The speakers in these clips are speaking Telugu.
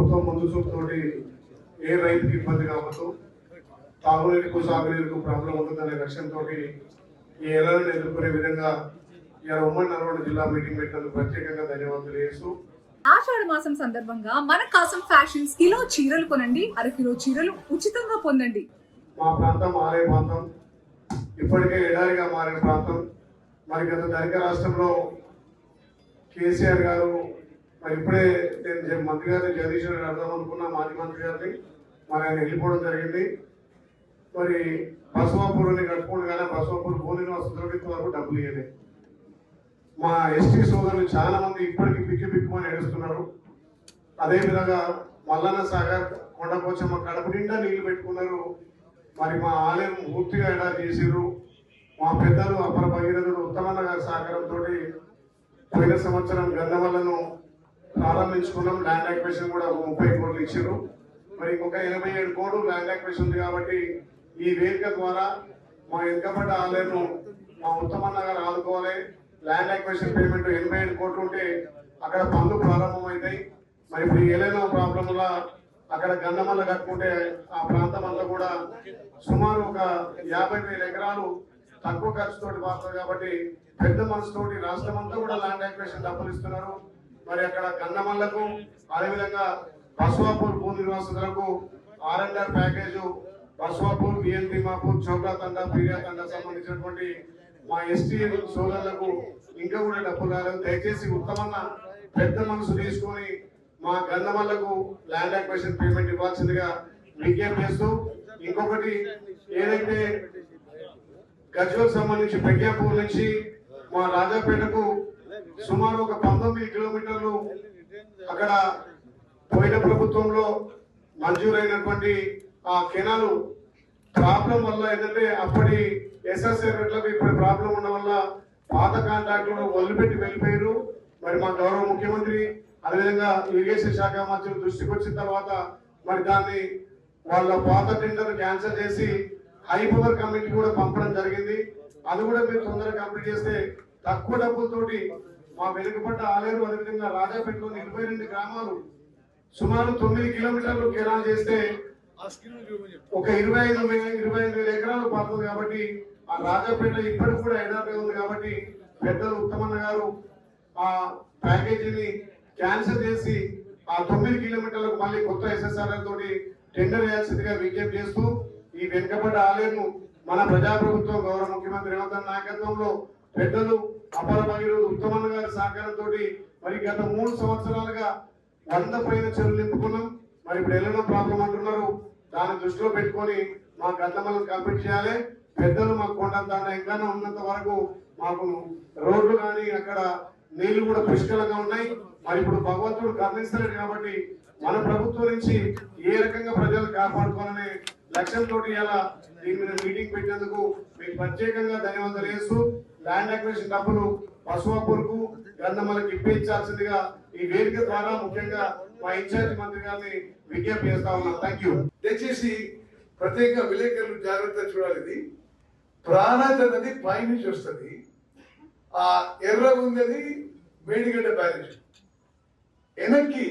ప్రభుత్వం ముందు చూపుతోటి ఏ రైతుకి ఇబ్బంది కావద్దు, తాగునీరుకు సాగునీరుకు ప్రాబ్లం ఉంటుందనే లక్ష్యంతో ఈ ఎలాలను ఎదుర్కొనే విధంగా ఇలా ఉమ్మడి నల్గొండ జిల్లా మీటింగ్ పెట్టినందుకు ప్రత్యేకంగా ధన్యవాదాలు చేస్తూ, ఆషాఢ మాసం సందర్భంగా మన కాసం ఫ్యాషన్స్ కిలో చీరలు కొనండి, అరకిలో చీరలు ఉచితంగా పొందండి. మా ప్రాంతం ఆలయ ప్రాంతం, ఇప్పటికే ఎడారిగా మారిన ప్రాంతం. మరి గత ధనిక రాష్ట్రంలో కేసీఆర్ గారు మరి ఇప్పుడే నేను మంత్రి గారిని జగదీష్ గారిని అర్థం అనుకున్నా, మాజీ మంత్రి గారిని, మరి ఆయన వెళ్ళిపోవడం జరిగింది. మరి బసవాపూర్ని కట్టుకోండి కానీ బసవాపూర్ భూమిని వసతులకి వరకు డబ్బులు ఇవ్వలేదు. మా ఎస్టీ సోదరులు చాలా మంది ఇప్పటికీ పిక్కుమని ఏడుస్తున్నారు. అదేవిధంగా మల్లన్న సాగర్, కొండపోచమ్మ కడప నిండా నీళ్లు పెట్టుకున్నారు. మరి మా ఆలయం పూర్తిగా ఎడా చేసిర్రు. మా పెద్దలు అపర భగీరథుడు ఉత్తమన్న గారి సహకారంతో పోయిన సంవత్సరం గంధమల్లను ప్రారంభించుకున్నాం. ల్యాండ్ యాక్విజిషన్ కూడా 30 కోట్లు ఇచ్చారు. మరి ఇంకొక 87 కోట్లు ల్యాండ్ యాక్విజిషన్ ఉంది. కాబట్టి ఈ వేదిక ద్వారా మా వెనుకబడ్డ ఆలయం మా ఉత్తమన్న గారు ఆదుకోవాలి. ల్యాండ్ యాక్విజిషన్ పేమెంట్ 87 కోట్లు ఉంటే అక్కడ పనులు ప్రారంభమవుతాయి. మరి ఇప్పుడు ఏదైనా ప్రాబ్లం వల్ల అక్కడ గంధమల్ల కట్టుకుంటే ఆ ప్రాంతం అంతా కూడా సుమారు ఒక 50,000 ఎకరాలు తక్కువ ఖర్చుతోటి పారుతుంది. కాబట్టి పెద్ద మనసుతోటి రాష్ట్రం అంతా కూడా ల్యాండ్ యాక్విజిషన్ డబ్బులు ఇస్తున్నారు. మరి అక్కడ గంధమల్లకు, అదేవిధంగా బసవాపూర్ భూ నిర్వాసితులకు R&R package, Basavapur, BNP Mapur, చౌకా తండా, పీరియా తండా సంబంధించినటువంటి మా ఎస్టీ సోదరులకు ఇంకా కూడా డబ్బులు రాలేదు. దయచేసి ఉత్తమన్న పెద్ద మనసు తీసుకొని మా గంధమల్లకు ల్యాండ్ యాక్విజిషన్ పేమెంట్ ఇవ్వాల్సిందిగా విజ్ఞప్తి చేస్తూ, ఇంకొకటి ఏదైతే గజ్వల్ సంబంధించి ప్రజ్ఞాపూర్ నుంచి మా రాజాపేటకు సుమారు ఒక 19 కిలోమీటర్లు అక్కడ పోయిన ప్రభుత్వంలో మంజూరైనటువంటి ఆ కెనాలు ప్రాబ్లం వల్ల ఏంటంటే అప్పటి ఎస్ఎస్ఏలకు ఇప్పుడు ప్రాబ్లం ఉండడం వల్ల పాత కాంట్రాక్టులు వదిలిపెట్టి వెళ్ళిపోయారు. మరి మా గౌరవ ముఖ్యమంత్రి అదేవిధంగా ఇరిగేషన్ శాఖ మంత్రులు దృష్టికి వచ్చిన తర్వాత మరి దాన్ని వాళ్ళ పాత టెండర్ క్యాన్సిల్ చేసి హై పవర్ కమిటీ కూడా పంపడం జరిగింది. అది కూడా మీరు తొందరగా కంప్లీట్ చేస్తే తక్కువ డబ్బులతోటి మా వెనుకబడ్డ ఆలేరు, అదేవిధంగా రాజాపేటలోని 22 గ్రామాలు సుమారు 9 కిలోమీటర్లు కెనాల్ చేస్తే ఒక 25,000 ఎకరాలు పడుతుంది. కాబట్టి ఆ రాజాపేట ఇప్పటికి కూడా ఎడారి ఉంది. కాబట్టి పెద్దలు ఉత్తమన్న గారు ఆ ప్యాకేజీని క్యాన్సిల్ చేసి ఆ 9 కిలోమీటర్లకు మళ్ళీ కొత్త ఎస్ఎస్ఆర్ తోటి టెండర్ వేయాల్సిందిగా విజ్ఞప్తి చేస్తూ, ఈ వెనుకబడ్డ ఆలయం మన ప్రజాప్రభుత్వం గౌరవ ముఖ్యమంత్రి రేవంత్ రెడ్డి నాయకత్వంలో పెద్దలు అపర భగీరథుడు ఉత్తమన్న గారి సహకారంతో మరి గత 3 సంవత్సరాలుగా 100 పైన చెరువులు నింపుకున్నాం. మరి ఇప్పుడు ఎల్లనో ప్రాబ్లం అంటున్నారు. దాన్ని దృష్టిలో పెట్టుకొని మా గంధమల్ని కంప్లీట్ చేయాలి. పెద్దలు మాకు కొండంత ఇంకా ఉన్నంత వరకు మాకు రోడ్లు కానీ అక్కడ నీళ్లు కూడా పుష్కలంగా ఉన్నాయి. మరి ఇప్పుడు భగవంతుడు కరుణిస్తలేడు. కాబట్టి మన ప్రభుత్వం నుంచి ఏ రకంగా ప్రజలు కాపాడుకోవాలనే లక్ష్యంతో ఇలా దీని మీద మీటింగ్ పెట్టినందుకు మీకు ప్రత్యేకంగా ధన్యవాదాలు చేస్తూ, ల్యాండ్ అక్విజిషన్ డబ్బులు బసవాపూర్కు, గంధమల్లకు ఇప్పించాల్సిందిగా ఈ వేదిక ద్వారా ముఖ్యంగా మా ఇన్ఛార్జ్ మంత్రి గారిని విజ్ఞప్తి చేస్తా ఉన్నాం. Thank you. దయచేసి ప్రత్యేక విలేకరులు జాగ్రత్త చూడాలి. ఇది ప్రాణాత నది పైనుంచి వస్తుంది. ఆ ఎర్ర ఉన్నది మేడిగడ్డ బ్యారేజ్ వెనక్కి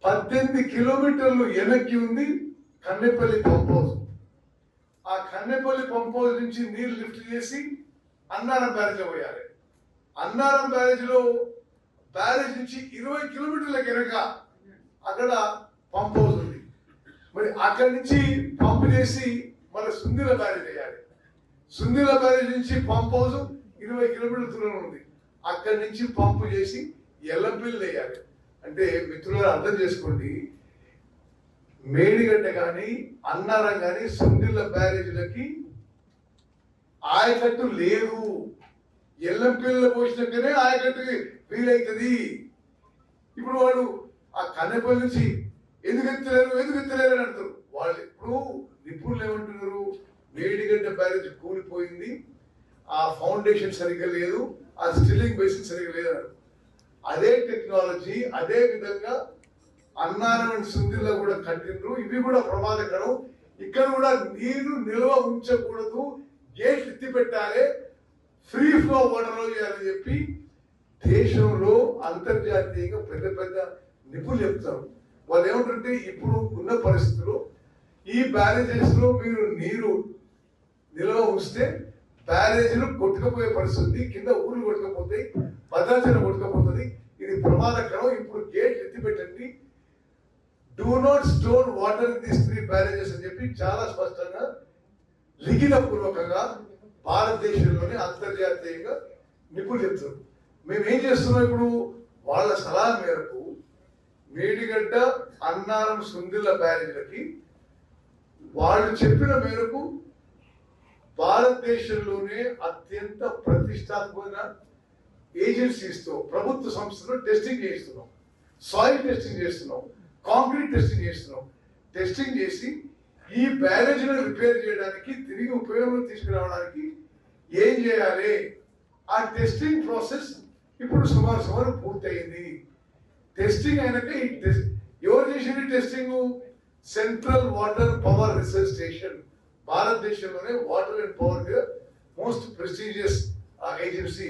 18 కిలోమీటర్లు వెనక్కి ఉంది కన్నెపల్లి పంప్ హౌస్. ఆ కన్నెపల్లి పంప్ హౌస్ నుంచి నీరు లిఫ్ట్ చేసి అన్నారం బ్యారేజ్ లో పోయాలి. అన్నారం బ్యారేజ్ నుంచి 20 కిలోమీటర్ల వెనక అక్కడ పంప్ హౌస్ ఉంది. మరి అక్కడి నుంచి పంప్ చేసి మన సుందిల బ్యారేజ్ వేయాలి. సుందిల బ్యారేజ్ నుంచి పంప్ హౌస్ 20 కిలోమీటర్ల దూరం ఉంది. అక్కడి నుంచి పంపు చేసి ఎల్లంపల్లి వేయాలి. అంటే మిత్రులు అర్థం చేసుకోండి, మేడిగడ్డ కానీ అన్నారం కానీ సుందిల బ్యారేజ్లకి ఆయకట్టు లేదు. ఎల్లంపల్లిలో పోసినాకనే ఆయకట్టుకి ఫీల్ అవుతుంది. ఇప్పుడు వాళ్ళు ఆ కన్నెపల్లి నుంచి ఎందుకు ఎత్తలేరు అని అంటారు. వాళ్ళు ఇప్పుడు నిపుణులు ఏమంటున్నారు, మేడిగడ్డ బ్యారేజ్ కూలిపోయింది, ఆ ఫౌండేషన్ సరిగ్గా లేదు, ఆ స్టిల్లింగ్ బేసిన్ సరిగ్గా లేదు అన్నారు. అదే టెక్నాలజీ అదే విధంగా అన్నారం సుందిలో కూడా కట్టిండ్రు. ఇవి కూడా ప్రమాదకరం. ఇక్కడ కూడా నీరు నిల్వ ఉంచకూడదు, గేట్లు ఎత్తి పెట్టాలి, ఫ్రీ ఫ్లో వాటర్ చేయాలని చెప్పి దేశంలో అంతర్జాతీయంగా పెద్ద పెద్ద నిపుణులు చెప్తారు. వాళ్ళు ఏమంటుంటే ఇప్పుడు ఉన్న పరిస్థితుల్లో ఈ బ్యారేజెస్ లో మీరు నీరు నిల్వ ఉంచితే బ్యారేజీలు కొట్టుకపోయే పరిస్థితి, కింద ఊర్లు కొట్టుకపోతాయి, భద్రాచలం కొట్టుకపోతుంది, ఇది ప్రమాదకరం. ఇప్పుడు గేట్ ఎత్తిపెట్టండి, do not store water in these 3 barrages అని చెప్పి చాలా స్పష్టంగా లిఖిత పూర్వకంగా భారతదేశంలోనే అంతర్జాతీయంగా నిపుణులు చెప్తున్నారు. మేము ఏం చేస్తున్నాం ఇప్పుడు వాళ్ళ సలహా మేరకు మేడిగడ్డ, అన్నారం, సుందిళ్ళ బ్యారేజీలకి వాళ్ళు చెప్పిన మేరకు భారతదేశంలోనే అత్యంత ప్రతిష్టాత్మకమైన ఏజెన్సీస్తో ప్రభుత్వ సంస్థలో టెస్టింగ్ చేస్తున్నాం, సాయిల్ టెస్టింగ్ చేస్తున్నాం, కాంక్రీట్ టెస్టింగ్ చేస్తున్నాం. టెస్టింగ్ చేసి ఈ బ్యారేజీలను రిపేర్ చేయడానికి, తిరిగి ఉపయోగంలో తీసుకురావడానికి ఏం చేయాలి, ఆ టెస్టింగ్ ప్రాసెస్ ఇప్పుడు సుమారు పూర్తయింది. టెస్టింగ్ అయినాక ఈ ఎవరు చేసింది testing? Central water power research station, భారతదేశంలోనే water and power most prestigious agency,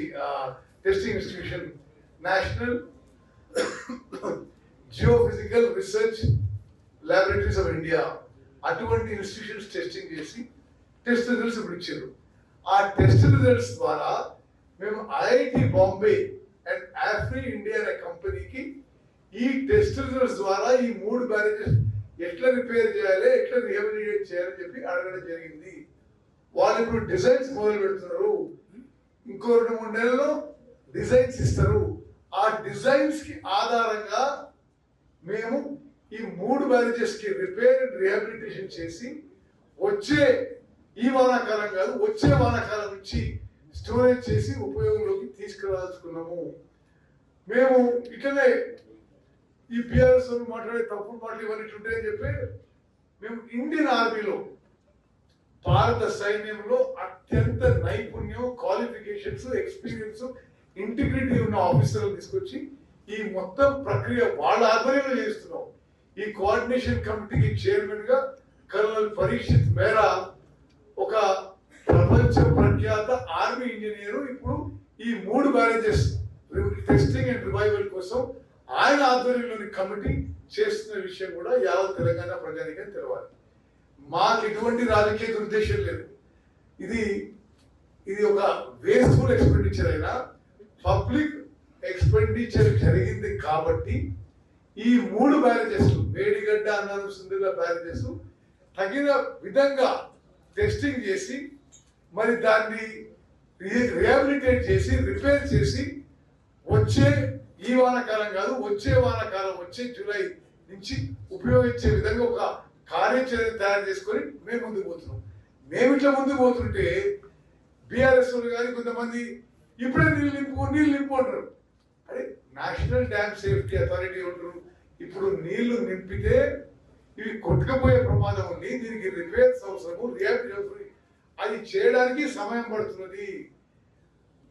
testing institution, national geophysical research laboratories of India. అటువంటి ఇన్స్టిట్యూషన్స్ టెస్టింగ్ చేసి టెస్ట్ రిజల్ట్స్ ఇప్పుడు ఇచ్చారు. ఆ టెస్ట్ రిజల్ట్స్ ద్వారా మేము ఐఐటి బాంబే అండ్ ఆఫ్రీ ఇండియా అనే కంపెనీకి ఈ టెస్ట్ రిజల్ట్స్ ద్వారా ఈ 3 బ్యారేజెస్ ఎట్లా రిపేర్ చేయాలి, ఎట్లా రిహాబిలిటేట్ చేయాలని చెప్పి అడగడం జరిగింది. వాళ్ళు ఇప్పుడు డిజైన్స్ మొదలు పెడుతున్నారు. ఇంకో 2-3 నెలల్లో డిజైన్స్ ఇస్తారు. ఆ డిజైన్స్ కి ఆధారంగా మేము ఈ 3 బ్యారేజెస్ కి రిపేర్ అండ్ రిహాబిలిటేషన్ చేసి వచ్చే ఈ వానాకాలం కాదు, వచ్చే వానాకాలం నుంచి స్టోరేజ్ చేసి ఉపయోగంలోకి తీసుకురాల్చుకున్నాము. మేము ఇట్లనే ఈ బీఆర్ఎస్ మాట్లాడే తప్పుడు మాటలు ఇవన్నీ ఉంటాయని చెప్పి మేము ఇండియన్ ఆర్మీలో, భారత సైన్యంలో అత్యంత నైపుణ్యం, క్వాలిఫికేషన్స్, ఎక్స్పీరియన్స్, ఇంటిగ్రిటీ ఉన్న ఆఫీసర్లు తీసుకొచ్చి ఈ మొత్తం ప్రక్రియ వాళ్ళ ఆధ్వర్యంలో చేస్తున్నాం. ఈ కోఆర్డినేషన్ కమిటీకి చైర్మన్ గా కర్నల్ పరీక్షిత్ మేరా, ఒక ప్రపంచ ప్రఖ్యాత ఆర్మీ ఇంజనీరు, ఇప్పుడు ఈ 3 బ్యారేజెస్ టెస్టింగ్ అండ్ రివైవల్ కోసం ఆయన ఆధ్వర్యంలోని కమిటీ చేస్తున్న విషయం కూడా యావత్ తెలంగాణ ప్రజానికం తెలవాలి. మాకు ఎటువంటి రాజకీయ ఉద్దేశం లేదు. ఇది ఒక వేస్ట్ఫుల్ ఎక్స్పెండిచర్ అయినా పబ్లిక్ ఎక్స్పెండిచర్ జరిగింది కాబట్టి ఈ 3 బ్యారేజెస్, మేడిగడ్డ, అన్నారం, సుందిళ్ళ బ్యారేజెస్ తగిన విధంగా టెస్టింగ్ చేసి మరి దాన్ని రిహాబిలిటేట్ చేసి రిపేర్ చేసి వచ్చే ఈ వానాకాలం కాదు, వచ్చే వానాకాలం, వచ్చే జూలై నుంచి ఉపయోగించే విధంగా ఒక కార్యాచరణ తయారు చేసుకొని మేము ముందుకు పోతున్నాం. మేము ఇట్లా ముందుకు పోతుంటే బీఆర్ఎస్ కానీ కొంతమంది ఇప్పుడే నీళ్ళు నింపు అంటారు. అరే, నేషనల్ డ్యామ్ సేఫ్టీ అథారిటీ ఉంటారు. ఇప్పుడు నీళ్లు నింపితే ఇవి కొట్టుకపోయే ప్రమాదం ఉంది, దీనికి రిపేర్స్ అవసరము, రిహాబిలిటేషన్, అది చేయడానికి సమయం పడుతున్నది.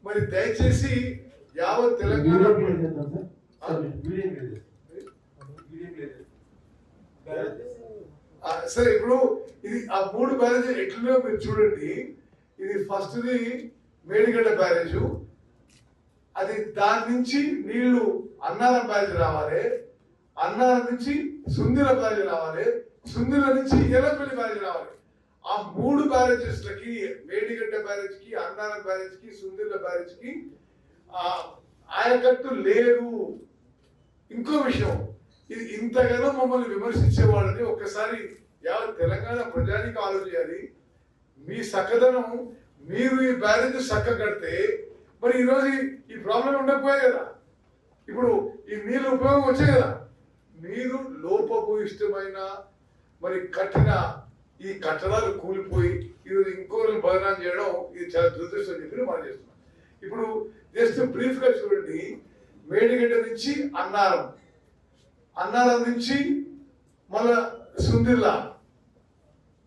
మరి దయచేసి యావత్ తెలంగాణ సరే, ఇప్పుడు ఇది ఆ 3 బ్యారేజ్ ఎట్లనో మీరు చూడండి. ఇది ఫస్ట్ది మేడిగడ్డ బ్యారేజు, అది దాని నుంచి నీళ్లు అన్నారం బ్యారేజ్ రావాలి, అన్నారం నుంచి సుందిల బ్యారేజ్ రావాలి, సుందిల నుంచి ఎల్లపల్లి బ్యారేజ్ రావాలి. ఆ 3 బ్యారేజెస్ లకి, మేడిగడ్డ బ్యారేజ్ కి, అన్నారం బ్యారేజ్ కి, సుందిల బ్యారేజ్ కి ఆయకట్టు లేదు. ఇంకో విషయం, ఇది ఇంతగానో మమ్మల్ని విమర్శించే వాళ్ళని ఒక్కసారి యావత్ తెలంగాణ ప్రజానికి ఆలోచించాలి. మీ సక్కదనం, మీరు ఈ బ్యారేజ్ చక్క కడితే మరి ఈరోజు ఈ ప్రాబ్లం ఉండకపోయాయి కదా, ఇప్పుడు ఈ నీళ్ళు ఉపయోగం వచ్చాయి కదా. మీరు లోపభూయిష్టమైన మరి కఠిన ఈ కట్టడాలు కూలిపోయి ఈరోజు ఇంకోరు బదనాం చేయడం ఇది చాలా దురదృష్టం చెప్పి మనం చేస్తున్నాం. ఇప్పుడు జస్ట్ బ్రీఫ్ గా చూడండి, మేడిగడ్డ నుంచి అన్నారం, అన్నారం నుంచి మళ్ళా సుందిళ్ళ,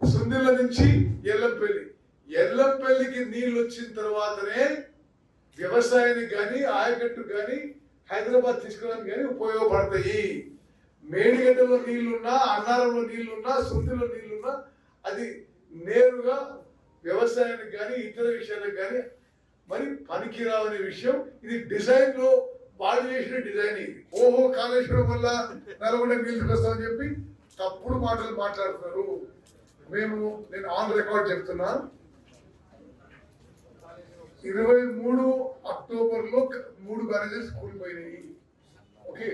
సుందిళ్ళ నుంచి ఎల్లంపల్లి, ఎల్లంపల్లికి నీళ్ళు వచ్చిన తర్వాతనే వ్యవసాయానికి కానీ, ఆయకట్టు కానీ, హైదరాబాద్ తీసుకోవడానికి కానీ ఉపయోగపడతాయి. మేడిగడ్డలో నీళ్లున్నా, అన్నారంలో నీళ్లున్నా, సుందిలో నీళ్లున్నా అది నేరుగా వ్యవసాయానికి కానీ ఇతర విషయాలకు కానీ మరి పనికిరావనే విషయం. ఇది డిజైన్ లో వాళ్ళు చేసిన డిజైన్ ఇది. ఓహో కాళేశ్వరం వల్ల నల్గొండ నీళ్ళకి వస్తామని చెప్పి తప్పుడు మాటలు మాట్లాడుతున్నారు. నేను ఆన్ రికార్డ్ చెప్తున్నా, 23 అక్టోబర్లో 3 బ్యారేజెస్ కూలిపోయినాయి. ఓకే,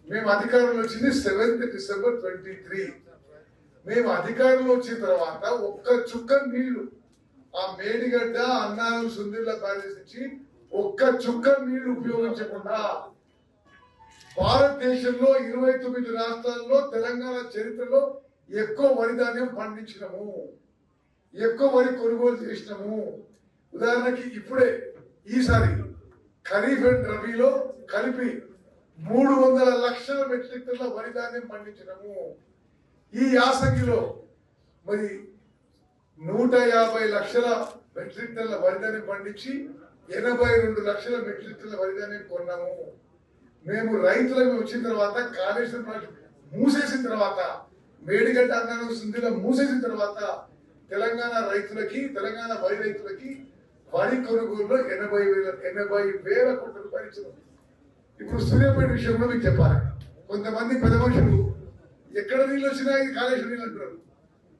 మేము అధికారంలో వచ్చింది 7th డిసెంబర్ 23. మేము అధికారంలో వచ్చిన తర్వాత ఒక్క చుక్క నీళ్లు ఆ మేడిగడ్డ అన్నారం సుందిళ్ళ బ్యారేజ్ నుంచి ఒక్క చుక్క నీళ్లు ఉపయోగించకుండా భారతదేశంలో 29 రాష్ట్రాల్లో తెలంగాణ చరిత్రలో ఎక్కువ వరి ధాన్యం పండించినము, ఎక్కువ వరి కొనుగోలు చేసినాము. ఉదాహరణకి ఇప్పుడే ఈసారి ఖరీఫ్ అండ్ రబీలో కలిపి 300 లక్షల మెట్రిక్ టన్నుల వరి ధాన్యం పండించినము. ఈ యాసంగిలో మరి 150 లక్షల మెట్రిక్ టన్నుల వరి ధాన్యం పండించి 82 లక్షల మెట్రిక్ టన్నుల వరి ధాన్యం కొన్నాము. మేము రైతులకు వచ్చిన తర్వాత కాళేశ్వరం ప్రాజెక్టు మూసేసిన తర్వాత మేడిగడ్డ అన్నారం సుందిళ్ళ మూసేసిన తర్వాత తెలంగాణ రైతులకి, తెలంగాణ వరి రైతులకి వరి కొనుగోలులో 80,000 కోట్ల రూపాయలు ఇచ్చినాం. ఇప్పుడు సూర్యాపేట విషయంలో మీకు చెప్పాలి, కొంతమంది పెద్ద మనుషులు ఎక్కడ నీళ్ళు వచ్చినా ఇది కాళేశ్వరం నీళ్ళు అంటున్నారు.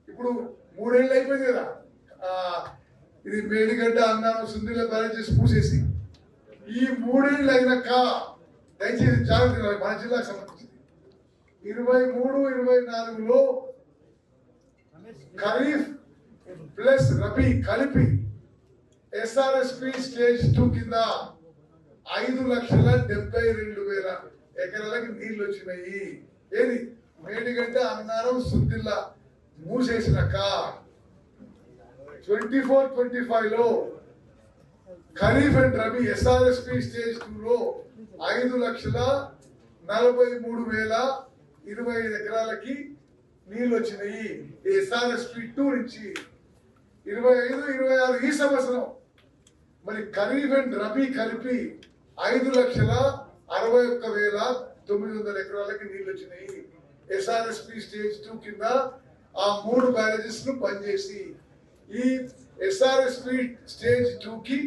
ఇప్పుడు 3 ఏళ్ళు అయిపోయింది కదా ఇది మేడిగడ్డ అన్నారం సుందిళ్ళ బ్యారేజెస్ మూసేసి. ఈ 3 ఏళ్ళు అయినాక దయచేసి జాగ్రత్త, మన జిల్లాకు సంబంధించింది 23-24లో ఖరీఫ్ ప్లస్ రబీ కలిపి ఎస్ఆర్ఎస్పి స్టేజ్ 2 కింద 5,72,000 ఎకరాలకి నీళ్లు వచ్చినాయి. ఏది మేడిగడ్డ అన్నారం సుందిళ్ళ మూసేసినాక 24-25లో Kharif and Rabi SRSP stage 2లో 5,43,025 ఎకరాలకి నీళ్లు వచ్చినాయి. ఎస్ఆర్ఎస్పి 2 నుంచి 25-26 ఈ సంవత్సరం మరి ఖరీఫ్ అండ్ రబీ కలిపి 5,61,900 ఎకరాలకి నీళ్లు వచ్చినాయి. ఎస్ఆర్ఎస్పి స్టేజ్ 2 కింద ఆ 3 బ్యారేజెస్ ను పనిచేసి ఈ ఎస్ఆర్ఎస్పి స్టేజ్ 2 కి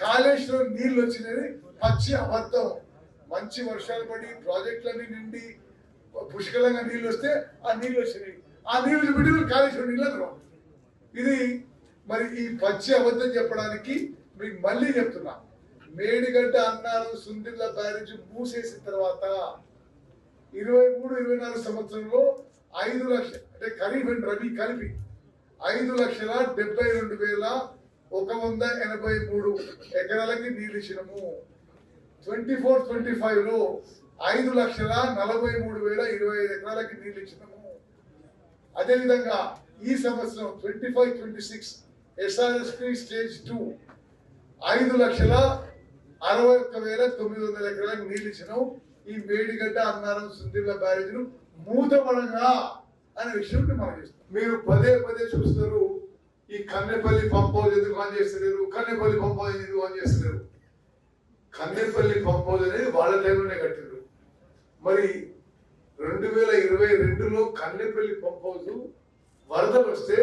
కాళేశ్వరం నీళ్లు వచ్చినది పచ్చి అబద్ధం. మంచి వర్షాలు పడి ప్రాజెక్టులన్నీ నిండి పుష్కలంగా నీళ్లు వస్తే ఆ నీళ్లు వచ్చినాయి. ఆ నీళ్లు పెట్టి కాళేశ్వరం నీళ్ళు అంటారు. ఇది మరి ఈ పచ్చి అబద్ధం చెప్పడానికి మీకు మళ్ళీ చెప్తున్నా, మేడిగడ్డ అన్నారం సుందిళ్ళ బ్యారేజ్ మూసేసిన తర్వాత 23-24 సంవత్సరంలో 5 లక్షల అంటే ఖరీఫ్ అండ్ రబీ కలిపి 5,72,183 ఎకరాలకి నీళ్ళు ఇచ్చినాము. 24-25లో 5,43,025 ఎకరాలకి నీళ్ళు ఇచ్చినాము. అదేవిధంగా ఈ సంవత్సరం 25-26 ఎస్ఆర్ఎస్పి స్టేజ్ 2 5,61,900 ఎకరాలకు నీళ్ళు ఇచ్చినాం. ఈ మేడిగడ్డ అన్నారం సుందిళ్ళ బ్యారేజ్ ను మూతపడంగా అనే విషయం మనం చేస్తాం. మీరు పదే చూస్తారు ఈ కన్నెపల్లి పంప్ హౌస్ ఎందుకు ఆన్ చేస్తలేరు, కన్నెపల్లి పంప్ హౌస్ ఎందుకు ఆన్ చేస్తలేరు. కన్నెపల్లి పంప్ హౌస్ అనేది వాళ్ళ టైంలోనే కట్టారు. మరి 2022లో కన్నెపల్లి పంప్ హౌస్ వరదలు వస్తే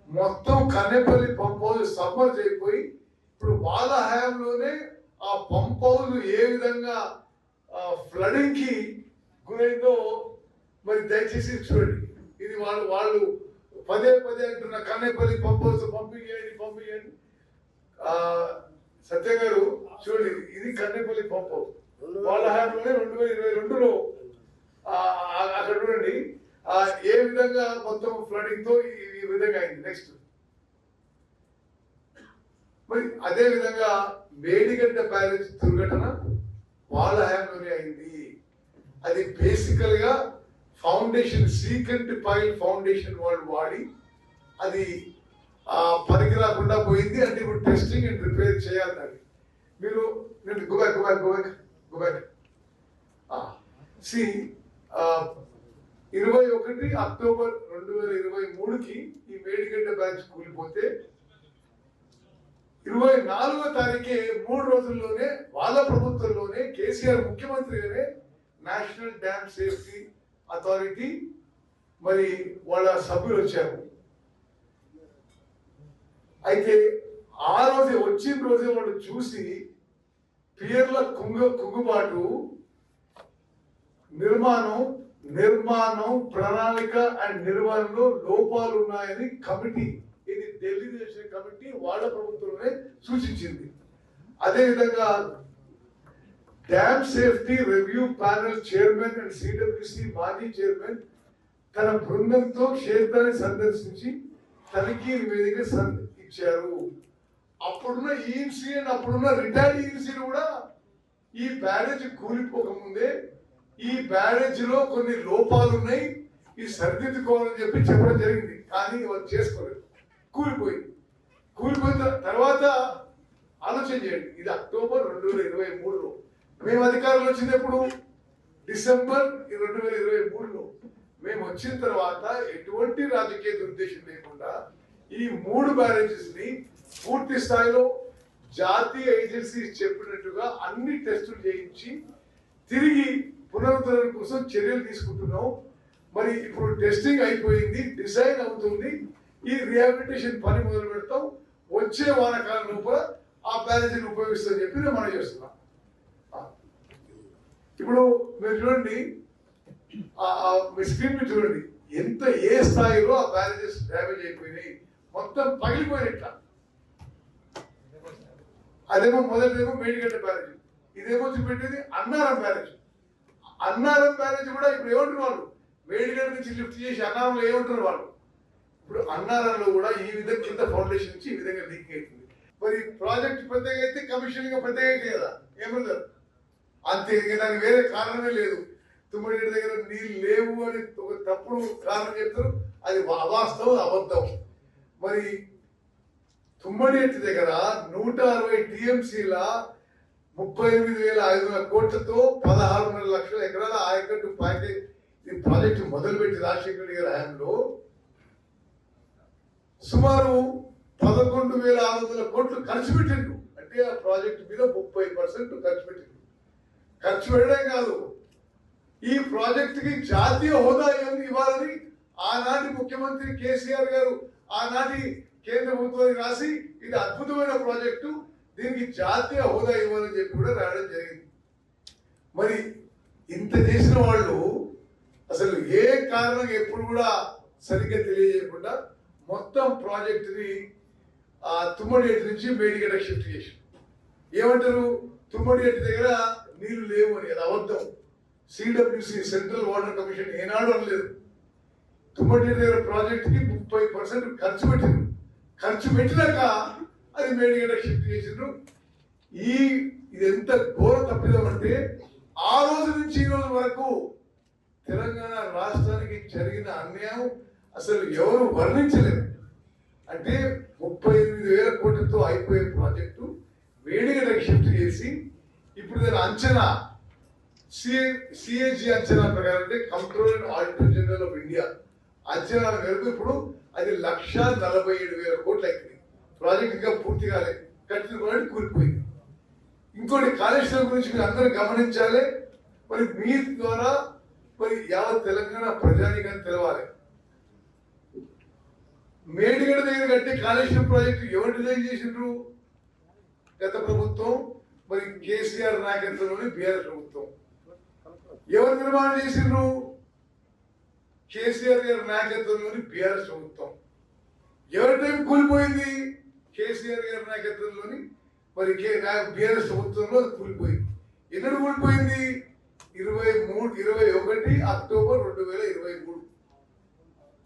మొత్తం కన్నెపల్లి పంప్ హౌస్ సబ్మర్జ్ అయిపోయి ఇప్పుడు వాళ్ళ హయాంలోనే ఆ పంప్ హౌస్ ఏ విధంగా ఫ్లడింగ్ కి గురైందో మరి దయచేసి చూడండి. ఇది వాళ్ళు పదే అంటున్న కన్నెపల్లి పంప్ హౌస్ పంపించేయండి. సత్య గారు చూడండి, ఇది కన్నెపల్లి పంప్ హౌస్ వాళ్ళ హయాంలోనే 2022లో అక్కడ చూడండి ఏ విధంగా మొత్తం ఫ్లడింగ్ తో ఈ విధంగా అయింది. నెక్స్ట్ మరి అదే విధంగా మేడిగడ్డ బ్యారేజ్ దుర్ఘటన వాళ్ళ హయాంలోనే అయింది. అది బేసికల్ గా ఫౌండేషన్ సీక్రెట్ పైల్ ఫౌండేషన్ వాళ్ళు వాడి అది పనికి రాకుండా పోయింది. అంటే ఇప్పుడు టెస్టింగ్ అండ్ రిపేర్ చేయాలి. దాన్ని మీరు నేను గో బ్యాక్ 21 అక్టోబర్ 2023కి ఈ మేడిగడ్డ బ్యాచ్ కూలిపోతే 24వ తారీఖే 3 రోజుల్లోనే వాళ్ళ ప్రభుత్వంలోనే కేసీఆర్ ముఖ్యమంత్రిగానే నేషనల్ డ్యామ్ సేఫ్టీ అథారిటీ మరి వాళ్ళ సభ్యులు వచ్చారు. అయితే ఆ రోజే వచ్చిన రోజే వాళ్ళు చూసి పియర్ల కుంగుబాటు, నిర్మాణం ప్రణాళిక అండ్ నిర్వహణలో లోపాలు ఉన్నాయని కమిటీ, ఇది ఢిల్లీ చేసిన కమిటీ వాళ్ళ ప్రభుత్వమే సూచించింది. అదేవిధంగా dam safety review panel chairman and CWC మాజీ చైర్మన్ తన బృందంతో క్షేత్రాన్ని సందర్శించి తనిఖీ నివేదిక ఇచ్చారు. అప్పుడున్న ఈఎన్సీ అండ్ అప్పుడున్న రిటైర్డ్ ఈఎన్సీలు కూడా ఈ బ్యారేజ్ కూలిపోకముందే ఈ బ్యారేజ్ లో కొన్ని లోపాలు ఉన్నాయి, ఈ సరిదిద్దుకోవాలని చెప్పడం జరిగింది. కానీ వాళ్ళు చేసుకోలేదు, కూలిపోయిన తర్వాత ఆలోచన చేయండి. ఇది అక్టోబర్ 2023లో, మేము అధికారంలో వచ్చినప్పుడు డిసెంబర్ 2023లో మేము వచ్చిన తర్వాత ఎటువంటి రాజకీయ దురుద్దేశం లేకుండా ఈ 3 బ్యారేజెస్ ని పూర్తి స్థాయిలో జాతీయ ఏజెన్సీ చెప్పినట్టుగా అన్ని టెస్టులు చేయించి తిరిగి పునరుద్ధరణ కోసం చర్యలు తీసుకుంటున్నాం. మరి ఇప్పుడు టెస్టింగ్ అయిపోయింది, డిజైన్ అవుతుంది, ఈ రిహాబిలిటేషన్ పని మొదలు పెడతాం. వచ్చే వానకాలం లోపల ఆ బ్యారేజీని ఉపయోగిస్తామని చెప్పి మనం చేస్తున్నాం. ఇప్పుడు మీరు చూడండి, మీ స్క్రీన్ మీద చూడండి ఎంత ఏ స్థాయిలో ఆ బ్యారేజెస్ డ్యామేజ్ అయిపోయినాయి, మొత్తం పగిలిపోయినట్ల. అదేమో మొదటిదేమో మేడిగడ్డ బ్యారేజ్, ఇదేమో చూపెట్టేది అన్నారం బ్యారేజ్. అన్నారం బ్యారేజ్ కూడా ఇప్పుడు ఏమంటున్నారు వాళ్ళు, మేడిగడ్డ నుంచి లిఫ్ట్ చేసి అన్నారంలో ఏమంటున్నారు వాళ్ళు. ఇప్పుడు అన్నారంలో కూడా ఈ విధంగా కింద ఫౌండేషన్ నుంచి ఈ విధంగా లీక్ అవుతుంది. మరి ప్రాజెక్ట్ పెద్దగా అయితే కమిషనింగ్ పెద్దగా అయితే కదా, ఏమన్నారు అంతే, దానికి వేరే కారణమే లేదు. తుమ్మడి దగ్గర నీళ్ళు లేవు అని ఒక తప్పుడు కారణం చెప్తారు, అది అవాస్తవం, అబద్ధం. మరి తుమ్మడి దగ్గర 160 టీఎంసీల 38,500 కోట్లతో 16.5 లక్షల ఎకరాల ఆయకట్టు ప్యాకేజ్ ఈ ప్రాజెక్టు మొదలుపెట్టి రాజశేఖర రెడ్డి గారి హయాంలో సుమారు 11,600 కోట్లు ఖర్చు పెట్టిండు. అంటే ఆ ప్రాజెక్టు మీద 30% ఖర్చు పెట్టిండు. ఖర్చు పెట్టడం కాదు, ఈ ప్రాజెక్టుకి జాతీయ హోదా ఇవ్వాలని ఆనాటి ముఖ్యమంత్రి కేసీఆర్ గారు ఆనాటి కేంద్ర ప్రభుత్వానికి రాసి ఇది అద్భుతమైన ప్రాజెక్టు, దీనికి జాతీయ హోదా ఇవ్వాలని చెప్పి కూడా రాయడం జరిగింది. మరి ఇంత చేసిన వాళ్ళు అసలు ఏ కారణం ఎప్పుడు కూడా సరిగ్గా తెలియజేయకుండా మొత్తం ప్రాజెక్టుని తుమ్మడిగడ్డ నుంచి మేడిగడ్డ షిఫ్ట్ చేసి ఏమంటారు, తుమ్మడిగడ్డ దగ్గర నీళ్లు లేవు అని. అది అబద్ధం. సిడబ్ల్యూసి సెంట్రల్ వాటర్ కమిషన్ ఏనాడు అనలేదు. తుమ్మడిగడ్డ దగ్గర ప్రాజెక్టుకి 30% ఖర్చు పెట్టిండ్రు. ఖర్చు పెట్టినాక అది మేడిగడ్డ షిఫ్ట్ చేసిండ్రు. ఇది ఎంత ఘోర తప్పిదం అంటే ఆ రోజు నుంచి ఈ రోజు వరకు తెలంగాణ రాష్ట్రానికి జరిగిన అన్యాయం అసలు ఎవరు వర్ణించలేరు. అంటే 38,000 కోట్లతో అయిపోయే ప్రాజెక్టు మేడిగడ్డకి షిఫ్ట్ చేసి ఇప్పుడు దాని అంచనా సిఏజీ అంచనా ప్రకారం అంటే control and auditor general of India అంచనా మేరకు ఇప్పుడు అది 1,47,000 కోట్లు అయిపోయింది. ప్రాజెక్ట్ ఇంకా పూర్తి కాలేదు, కట్టిన ప్రాజెక్ట్ కూలిపోయింది. ఇంకోటి కాళేశ్వరం గురించి మీరు అందరూ గమనించాలి. మరి మీ ద్వారా మరి యావత్ తెలంగాణ ప్రజానికాన్ని తెలవాలి. మేడిగడ్డ దగ్గర కట్టి కాళేశ్వరం ప్రాజెక్టు ఎవరు డిజైన్ చేసిండ్రు? గత ప్రభుత్వం, మరి కేసీఆర్ నాయకత్వంలోని బీఆర్ఎస్ ప్రభుత్వం. ఎవరు నిర్మాణం చేసిండ్రు? కేసీఆర్ గారి నాయకత్వంలోని బీఆర్ఎస్ ప్రభుత్వం. ఎవరి టైం కూలిపోయింది? కేసీఆర్ గారి నాయకత్వంలోని మరి బీఆర్ఎస్ ప్రభుత్వంలో కూలిపోయింది. ఎన్నడు కూలిపోయింది? 21 అక్టోబర్ 2023.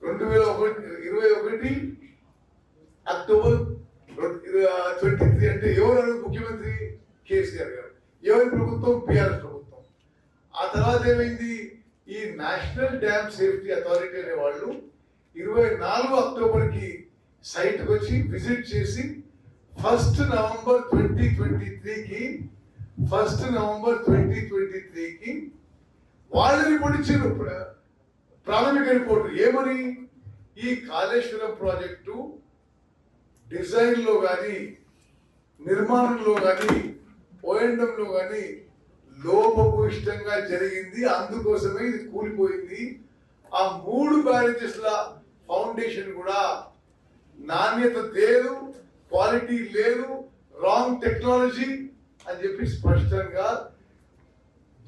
2021 అక్టోబర్ 23. అంటే ఎవరు ముఖ్యమంత్రి? కేసీఆర్ గారు. ఎవరి ప్రభుత్వం? బీఆర్ఎస్ ప్రభుత్వం. ఆ తర్వాత ఏమైంది? ఈ నేషనల్ డ్యామ్ సేఫ్టీ అథారిటీ అనే వాళ్ళు 24 అక్టోబర్కి సైట్కి వచ్చి విజిట్ చేసి 1 నవంబర్ 2023కి వాళ్ళు రిపోర్ట్ ఇచ్చారు. ప్రాథమిక రిపోర్ట్ ఏమని? ఈ కాళేశ్వరం ప్రాజెక్టు డిజైన్ లో కానీ నిర్మాణంలో కానీ ఓఎండంలో కానీ లోపభూయిష్టంగా జరిగింది, అందుకోసమే ఇది కూలిపోయింది. ఆ 3 బ్యారేజెస్ల ఫౌండేషన్ కూడా నాణ్యత లేదు, క్వాలిటీ లేదు, రాంగ్ టెక్నాలజీ, అని చెప్పి స్పష్టంగా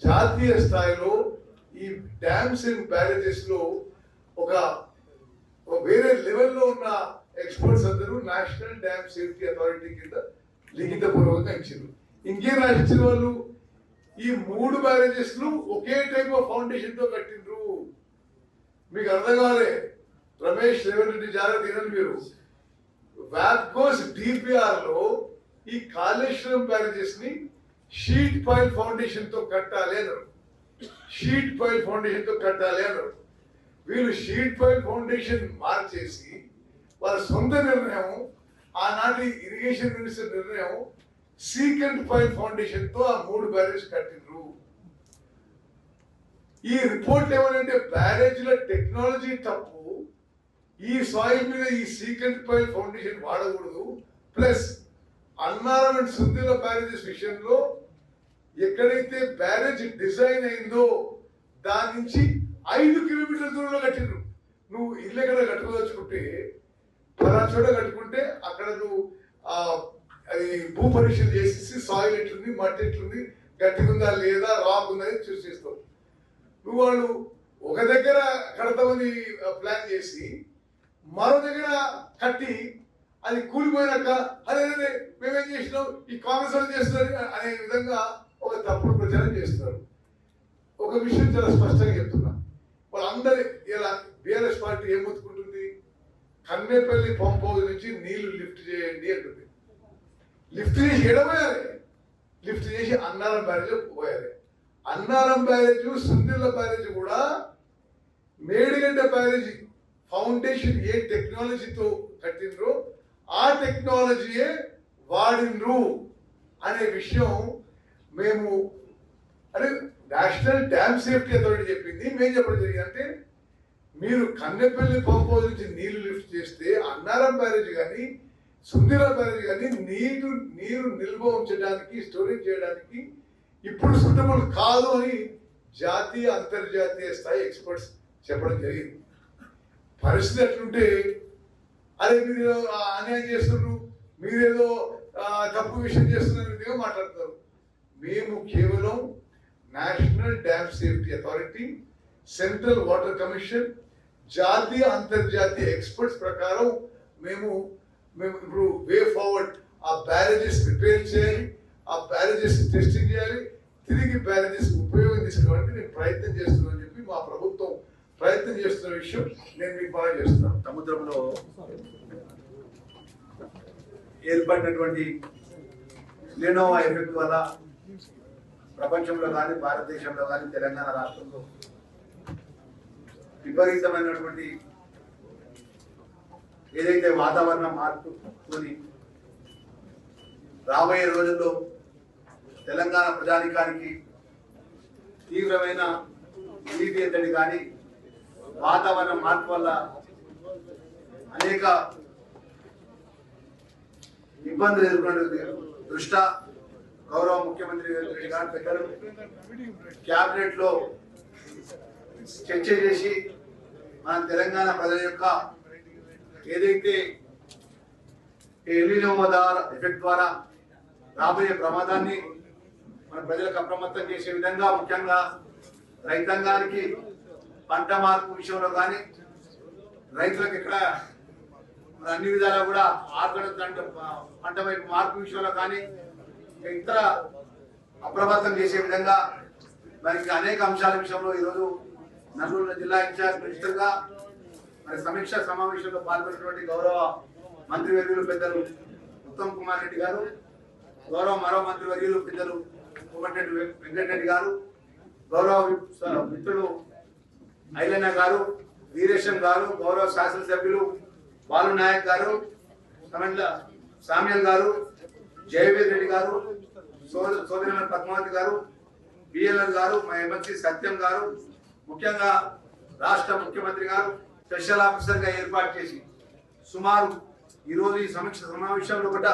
జాతీయ స్థాయిలో ఈ డ్యామ్స్ అండ్ బ్యారేజెస్ లో ఒక వేరే లెవెల్లో ఉన్న ఎక్స్పర్ట్స్ అందరూ నేషనల్ డ్యామ్ సేఫ్టీ అథారిటీ కింద లిఖితపూర్వకంగా ఇచ్చారు. ఇంకేం రాసిచ్చిన వాళ్ళు ఈ 3 బ్యారేజెస్ లు ఒకే టైప్ ఆఫ్ ఫౌండేషన్ తో కట్టిండ్రు. మీకు అర్థం కావాలి, రమేష్ రేవంత్ రెడ్డి జాగ్రత్త తినండి మీరు. వాప్కోస్ డిపిఆర్ లో ఈ కాళేశ్వరం బ్యారేజెస్ ని షీట్ పైల్ ఫౌండేషన్ తో కట్టాలి అన్నారు. షీట్ పైల్ ఫౌండేషన్ తో కట్టాలి అన్నారు. వీళ్ళు షీట్ పైల్ ఫౌండేషన్ మార్చేసి వాళ్ళ సొంత నిర్ణయం, ఆనాటి ఇరిగేషన్ మినిస్టర్ నిర్ణయం, సీకెంట్ పైల్ ఫౌండేషన్ తో ఆ 3 బ్యారేజ్ కట్టిండ్రు. ఈ రిపోర్ట్ ఏమనంటే బ్యారేజ్ల టెక్నాలజీ తప్పు, ఈ సాయిల్ మీద ఈ సీకెంట్ పైల్ ఫౌండేషన్ వాడకూడదు. Plus Annaram and Sundilla barrages విషయంలో ఎక్కడైతే బ్యారేజ్ డిజైన్ అయిందో దాని నుంచి 5 కిలోమీటర్ల దూరంలో కట్టిండ్రు. నువ్వు ఇల్లు ఎక్కడ కట్టుకోదలుచుకుంటే పలా చోట కట్టుకుంటే అక్కడ నువ్వు అది భూ పరీక్షలు చేసేసి సాయిల్ ఎట్లుంది, మట్టి ఎట్లుంది, గట్టిగుందా లేదా, రాకుందా అని చూసేస్తావు. నువ్వు వాళ్ళు ఒక దగ్గర కడతామని ప్లాన్ చేసి మరో దగ్గర కట్టి అది కూలిపోయినాక అదే మేమేం చేసినాం, ఈ కాంగ్రెస్ వాళ్ళు చేస్తున్నారు అనే విధంగా ఒక తప్పుడు ప్రచారం చేస్తున్నారు. ఒక విషయం చాలా స్పష్టంగా చెప్తున్నా, వాళ్ళందరి ఇలా బీఆర్ఎస్ పార్టీ ఏం మొత్తుకుంటుంది, కన్నేపల్లి పంప్ హౌస్ నుంచి నీళ్లు లిఫ్ట్ చేయండి అంటుంది. లిఫ్ట్ చేసి ఎడబోయాలి, లిఫ్ట్ చేసి అన్నారం బ్యారేజ్ పోయాలి. అన్నారం బ్యారేజ్, సుందిల్ల బ్యారేజ్ కూడా మేడిగడ్డ బ్యారేజ్ ఫౌండేషన్ ఏ టెక్నాలజీతో కట్టిండ్రో ఆ టెక్నాలజీయే వాడిండ్రు అనే విషయం మేము అంటే నేషనల్ డ్యామ్ సేఫ్టీ అథారిటీ చెప్పింది. మేము చెప్పడం జరిగింది అంటే మీరు కన్నెపల్లి పంప్ హౌస్ నుంచి నీళ్లు లిఫ్ట్ చేస్తే అన్నారం బ్యారేజ్ కానీ సుందిరా బ్యారేజ్ కానీ నీరు నిల్వ ఉంచడానికి, స్టోరేజ్ చేయడానికి ఇప్పుడు సూటబుల్ కాదు అని జాతీయ అంతర్జాతీయ స్థాయి ఎక్స్పర్ట్స్ చెప్పడం జరిగింది. పరిస్థితి ఎట్లుంటే అదే మీరు అన్యాయం చేస్తున్నారు, మీరేదో తప్పు విషయం చేస్తున్నారు మాట్లాడతారు. మేము కేవలం national dam safety authority, central water commission, జాతీయ అంతర్జాతీయ ఎక్స్పర్ట్స్ ప్రకారం మేము ఇప్పుడు వే ఫార్వర్డ్ ఆ బ్యారేజెస్ రిపేర్ చేయాలి, ఆ బ్యారేజెస్ టెస్టింగ్ చేయాలి, తిరిగి బ్యారేజెస్ ఉపయోగం తీసుకోవడానికి నేను ప్రయత్నం చేస్తున్నాను చెప్పి మా ప్రభుత్వం ప్రయత్నం చేస్తున్న విషయం నేను మీకు బాగా చేస్తున్నాను. సముద్రంలో ఏర్పడినటువంటి లినోవా ఎఫెక్ట్ వల్ల ప్రపంచంలో కానీ భారతదేశంలో కానీ తెలంగాణ రాష్ట్రంలో విపరీతమైనటువంటి ఏదైతే వాతావరణ మార్పుని రాబోయే రోజుల్లో తెలంగాణ ప్రజానికానికి తీవ్రమైన నీటి ఎద్దడి కానీ వాతావరణ మార్పు వల్ల అనేక ఇబ్బందులు ఎదుర్కొనే దృష్ట్యా గౌరవ ముఖ్యమంత్రి రేవంత్ రెడ్డి గారు పెద్దలు క్యాబినెట్ లో చర్చ చేసి మన తెలంగాణ ప్రజల యొక్క ఏదైతే ఎలినో ఎఫెక్ట్ ద్వారా రాబోయే ప్రమాదాన్ని మన ప్రజలకు అప్రమత్తం చేసే విధంగా ముఖ్యంగా రైతాంగానికి పంట మార్పు విషయంలో కానీ రైతులకు ఇక్కడ అన్ని విధాలా కూడా పంట వైపు మార్పు విషయంలో కానీ ఇతర అప్రమత్తం చేసే విధంగా మనకి అనేక అంశాల విషయంలో ఈరోజు నల్గొండ జిల్లా ఇన్ఛార్జ్ మినిస్టర్ గా మరి సమీక్ష సమావేశంలో పాల్గొన్నటువంటి గౌరవ మంత్రివర్యులు పెద్దలు ఉత్తమ్ కుమార్ రెడ్డి గారు, గౌరవ మరో మంత్రివర్యులు పెద్దలు కోమటిరెడ్డి వెంకటరెడ్డి గారు, గౌరవ మిత్రులు ఐలన్న గారు, వీరేశం గారు, గౌరవ శాసనసభ్యులు బాలు నాయక్ గారు, సామ్యల్ గారు, జయవీర్ రెడ్డి గారు, సోదరి పద్మావతి గారు, బిఎల్ఆర్ గారు, మా ఎమ్మెల్సీ సత్యం గారు, ముఖ్యంగా రాష్ట్ర ముఖ్యమంత్రి గారు స్పెషల్ ఆఫీసర్ గా ఏర్పాటు చేసి సుమారు ఈరోజు ఈ సమీక్ష సమావేశంలో కూడా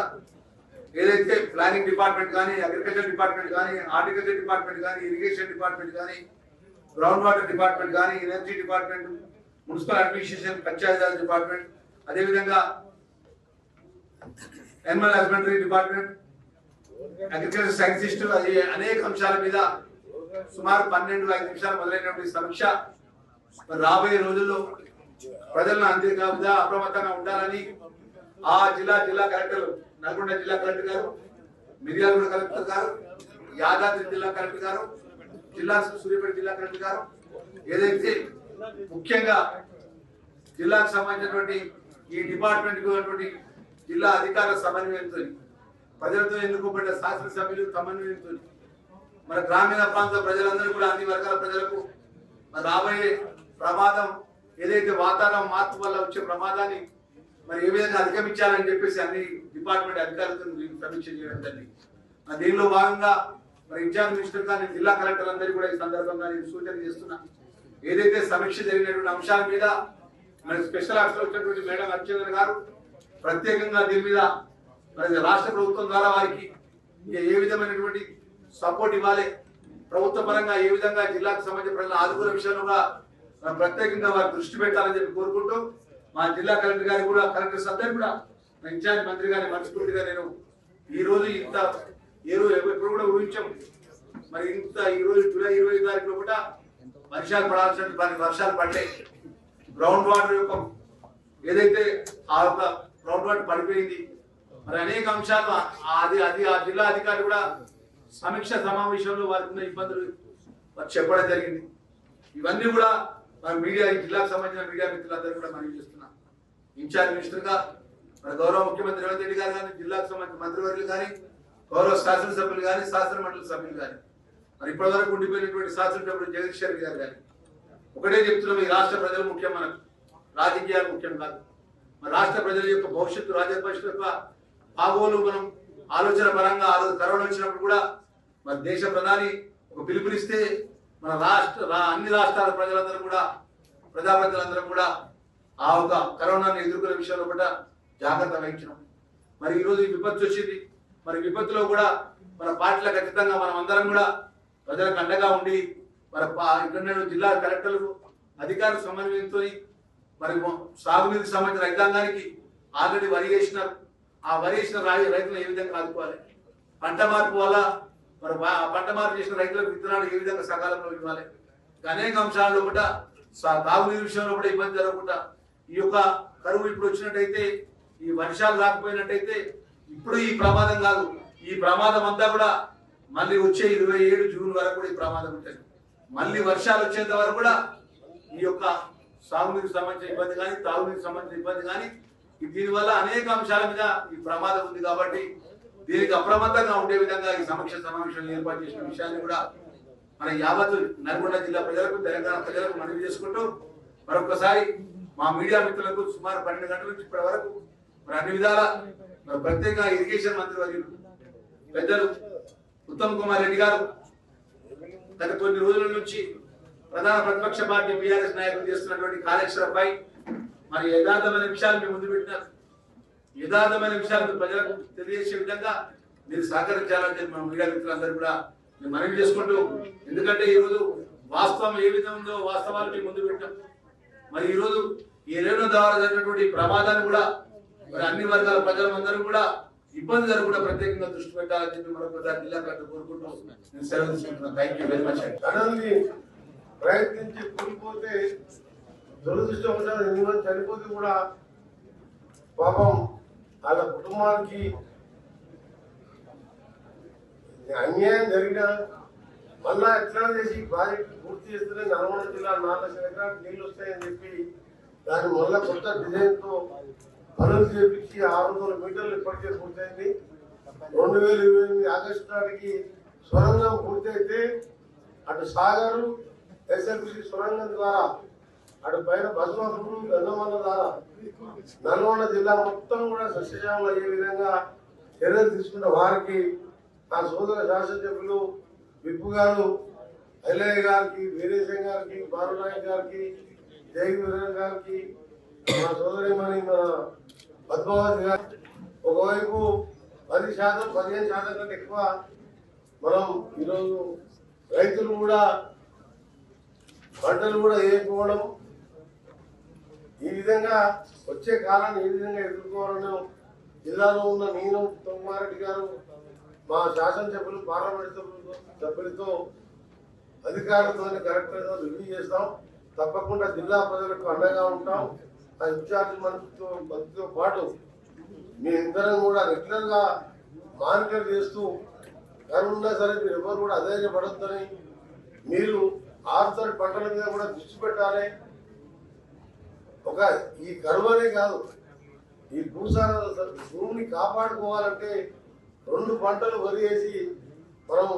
ఏదైతే ప్లానింగ్ డిపార్ట్మెంట్ కానీ, అగ్రికల్చర్ డిపార్ట్మెంట్ కానీ, హార్టికల్చర్ డిపార్ట్మెంట్ కానీ, ఇరిగేషన్ డిపార్ట్మెంట్ కానీ, గ్రౌండ్ వాటర్ డిపార్ట్మెంట్ కానీ, energy department, municipal administration, Panchayati Raj department, అదేవిధంగా animal husbandry department, agriculture scientist అది అనేక అంశాల మీద సుమారు 12-5 నిమిషాలు మొదలైనటువంటి సమీక్ష రాబోయే రోజుల్లో ప్రజలను అంతేకాకుండా అప్రమత్తంగా ఉండాలని ఆ జిల్లా కలెక్టర్, నల్గొండ జిల్లా కలెక్టర్ గారు, మిర్యాలగూడ కలెక్టర్ గారు, యాదాద్రి జిల్లా కలెక్టర్ గారు, సూర్యాపేట జిల్లా కలెక్టర్ గారు ఏదైతే ముఖ్యంగా జిల్లాకు సంబంధించినటువంటి ఈ డిపార్ట్మెంట్ ఉన్నటువంటి జిల్లా అధికారుల సమన్వయంతో, ప్రజలతో ఎన్నుకోబడ్డ శాసనసభ్యులు సమన్వయంతో మన గ్రామీణ ప్రాంత ప్రజలందరూ కూడా అన్ని వర్గాల ప్రజలకు రాబోయే ప్రమాదం ఏదైతే వాతావరణ మార్పు వల్ల వచ్చే ప్రమాదాన్ని మరి ఏ విధంగా అధిగమించాలని చెప్పేసి అన్ని డిపార్ట్మెంట్ అధికారులతో సమీక్ష చేయడం జరిగింది. దీనిలో భాగంగా మరి ఇన్ఛార్జ్ మినిస్టర్ గారిని, జిల్లా కలెక్టర్ అందరూ కూడా ఈ సందర్భంగా నేను సూచన చేస్తున్నా. ఏదైతే సమీక్ష జరిగినటువంటి అంశాల మీద మరి స్పెషల్ ఆఫీసర్ వచ్చినటువంటి మేడం అర్చన గారు ప్రత్యేకంగా దీని మీద మరి రాష్ట్ర ప్రభుత్వం ద్వారా వారికి ఏ విధమైనటువంటి సపోర్ట్ ఇవ్వాలి, ప్రభుత్వ పరంగా ఏ విధంగా జిల్లాకు సంబంధించిన ప్రజల ఆదుకునే విషయంలో ప్రత్యేకంగా వారు దృష్టి పెట్టాలని చెప్పి కోరుకుంటూ మా జిల్లా కలెక్టర్ గారు కూడా, కలెక్టర్స్ అందరూ కూడా, ఇన్ఛార్జ్ మంత్రి గారిని మనస్ఫూర్తిగా నేను ఈ రోజు ఇంత ఎప్పుడు కూడా ఊహించాం. మరి ఇంత ఈ రోజు జూలై 20 తారీఖులో కూడా వర్షాలు పడాల్సిన వర్షాలు పడ్డాయి. గ్రౌండ్ వాటర్ యొక్క ఏదైతే ఆ యొక్క గ్రౌండ్ వాటర్ పడిపోయింది. మరి అనేక అంశాలు ఆ జిల్లా అధికారి కూడా సమీక్ష సమావేశంలో వారికి ఉన్న ఇబ్బందులు చెప్పడం జరిగింది. ఇవన్నీ కూడా మన మీడియా, ఈ జిల్లాకు సంబంధించిన మీడియా మిత్రులందరూ కూడా మనం చేస్తున్నాం. ఇన్ఛార్జ్ మినిస్టర్ గా మన గౌరవ ముఖ్యమంత్రి రేవంత్ రెడ్డి గారు కానీ, జిల్లాకు సంబంధించిన మంత్రివర్యులు కానీ, గౌరవ శాసనసభ్యులు కానీ, శాసన మండలి సభ్యులు కానీ, మరి ఇప్పటి వరకు ఉండిపోయినటువంటి శాసనసభ్యులు జగదీష్ రెడ్డి గారు కానీ ఒకటే చెప్తున్నాం, ఈ రాష్ట్ర ప్రజలు ముఖ్యం, మనకు రాజకీయాలు ముఖ్యం కాదు. మన రాష్ట్ర ప్రజల యొక్క భవిష్యత్తు, రాజ్య భవిష్యత్తు యొక్క బాగోలు మనం ఆలోచన పరంగా ఆ రోజు కరోనా వచ్చినప్పుడు కూడా మన దేశ ప్రధాని ఒక పిలుపునిస్తే మన అన్ని రాష్ట్రాల ప్రజలందరూ కూడా, ప్రజాప్రతినిధులందరూ కూడా ఆ ఒక కరోనాను ఎదుర్కొనే విషయంలో కూడా జాగ్రత్త వహించినాం. మరి ఈరోజు ఈ విపత్తు వచ్చింది. మరి విపత్తులో కూడా మన పార్టీలకు ఖచ్చితంగా మనం అందరం కూడా ప్రజలకు అండగా ఉండి మరి ఇక్కడ జిల్లా కలెక్టర్లు, అధికారుల సమన్వయంతో మరి సాగునీటికి సంబంధించిన రైతాంగానికి ఆల్రెడీ వరి వేసినారు. ఆ వరి వేసిన రైతులను ఏ విధంగా ఆదుకోవాలి, పంట మార్పు వల్ల మరి పంట మార్పు చేసిన రైతులకు విత్తనాలు ఏ విధంగా సకాలంలో ఇవ్వాలి, అనేక అంశాల్లో కూడా తాగునీరు విషయంలో కూడా ఇబ్బంది జరగకుండా, ఈ యొక్క కరువు ఇప్పుడు వచ్చినట్టయితే, ఈ వర్షాలు రాకపోయినట్టయితే ఇప్పుడు ఈ ప్రమాదం కాదు, ఈ ప్రమాదం అంతా కూడా మళ్ళీ వచ్చే 27 జూన్ వరకు కూడా ఈ ప్రమాదం ఉంటుంది. మళ్ళీ వర్షాలు వచ్చేంత వరకు కూడా ఈ యొక్క సాగునీరుకు సంబంధించిన ఇబ్బంది కానీ, తాగునీరుకు సంబంధించిన ఇబ్బంది కానీ, దీనివల్ల అనేక అంశాల మీద ఈ ప్రమాదం ఉంది. కాబట్టి దీనికి అప్రమత్తంగా ఉండే విధంగా ఈ సమీక్ష సమావేశాలు ఏర్పాటు చేసిన విషయాన్ని కూడా మన యావత్ నల్గొండ జిల్లా ప్రజలకు, తెలంగాణ ప్రజలకు మనవి చేసుకుంటూ మరొకసారి మా మీడియా మిత్రులకు సుమారు 12 గంటల నుంచి ఇప్పటి వరకు మరి అన్ని విధాల ప్రత్యేకంగా ఇరిగేషన్ మంత్రి వర్యులు పెద్దలు ఉత్తమ్ కుమార్ రెడ్డి గారు గత కొన్ని రోజుల నుంచి ప్రధాన ప్రతిపక్ష పార్టీ బీఆర్ఎస్ నాయకులు చేస్తున్నటువంటి కాళేశ్వరంపై మరి యథార్థమైన విషయాలు మేము ముందు పెట్టినారు. యథార్థమైన విషయాలు ప్రజలకు తెలియజేసే విధంగా మీరు సహకరించాలని చెప్పి మా మీడియా మిత్రులందరూ కూడా మేము మనవి చేసుకుంటూ, ఎందుకంటే ఈరోజు వాస్తవం ఏ విధంగా ఉందో వాస్తవాలు మేము ముందు పెట్టాం. మరి ఈరోజు ఈ రేణు ద్వారా జరిగినటువంటి ప్రమాదాన్ని కూడా మరి అన్ని వర్గాల ప్రజలందరూ కూడా ఇబ్బంది జరగకుండా ప్రత్యేకంగా దృష్టి పెట్టాలని చెప్పి మరొకసారి జిల్లా కలెక్టర్ కోరుకుంటూ నేను సెలవు తీసుకుంటున్నాను. Thank you very much. ప్రయత్నించి కూలిపోతే దురదృష్టవశాలు 8 మంది చనిపోతే కూడా పాపం వాళ్ళ కుటుంబానికి అన్యాయం జరిగినా మళ్ళా ఎట్లా చేసి ప్రాజెక్టు పూర్తి చేస్తేనే నల్గొండ జిల్లా 4 లక్షల ఎకరాలకు నీళ్లు వస్తాయని చెప్పి దాని మళ్ళా కొత్త డిజైన్తో పనులు చేపించి 600 మీటర్లు ఇప్పటికే పూర్తయింది. 2028 ఆగస్టు నాటికి సొరంగం పూర్తయితే అటు సాగరు ఎస్ఎల్బిసి సొరంగం ద్వారా అటు పైన బస్వాపురం గంధమల్ల ద్వారా నల్గొండ జిల్లా మొత్తం కూడా సస్యశ్యామలు అయ్యే విధంగా చర్యలు తీసుకున్న వారికి నా సోదర శాసనసభ్యులు విప్పు గారు, ఐలయ్య గారికి, వీరేశం గారికి, బారునాయక్ గారికి, జయవీరన్ గారికి, మా సోదరిమణి మన పద్మావతి గారు ఒకవైపు 10%, 15% కంటే ఎక్కువ మనం ఈరోజు రైతులు కూడా పంటలు కూడా వేయకపోవడం, ఈ విధంగా వచ్చే కాలాన్ని ఏ విధంగా ఎదుర్కోవాలని జిల్లాలో ఉన్న నేను, ఉత్తమ్ కుమార్ రెడ్డి గారు, మా శాసనసభ్యులు పార్లమెంట్ సభ్యులతో అధికారులతో కలెక్టర్తో రివ్యూ చేస్తాం. తప్పకుండా జిల్లా ప్రజలకు అండగా ఉంటాం. ఆ ఇన్ఛార్జ్ మంత్రితో పాటు మీ ఇద్దరం కూడా రెగ్యులర్ గా మానిటర్ చేస్తూ కరువున్నా సరే మీరు ఎవరు కూడా అధైర్యపడొద్దని, మీరు ఆర్చర్ పంటల మీద కూడా దృష్టి పెట్టాలి. ఒక ఈ కరువు అనే కాదు, ఈ భూమిని కాపాడుకోవాలంటే 2 పంటలు వరి వేసి మనం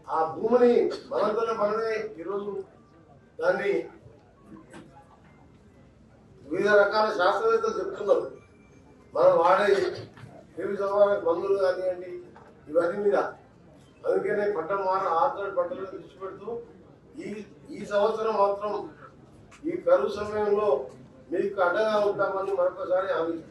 ఆ భూమిని మనంతలో మనమే ఈరోజు దాన్ని వివిధ రకాల శాస్త్రవేత్తలు చెప్తున్నారు. మనం వాడే క్రిమి సంహారక మందులు కానివ్వండి ఇవన్నీ మీద. అందుకనే పంట ఆర్చర్ పంటలు దృష్టి పెడుతూ ఈ సంవత్సరం మాత్రం ఈ కరువు సమయంలో మీకు అండగా ఉంటామని మరొకసారి హామీ ఇస్తున్నాం.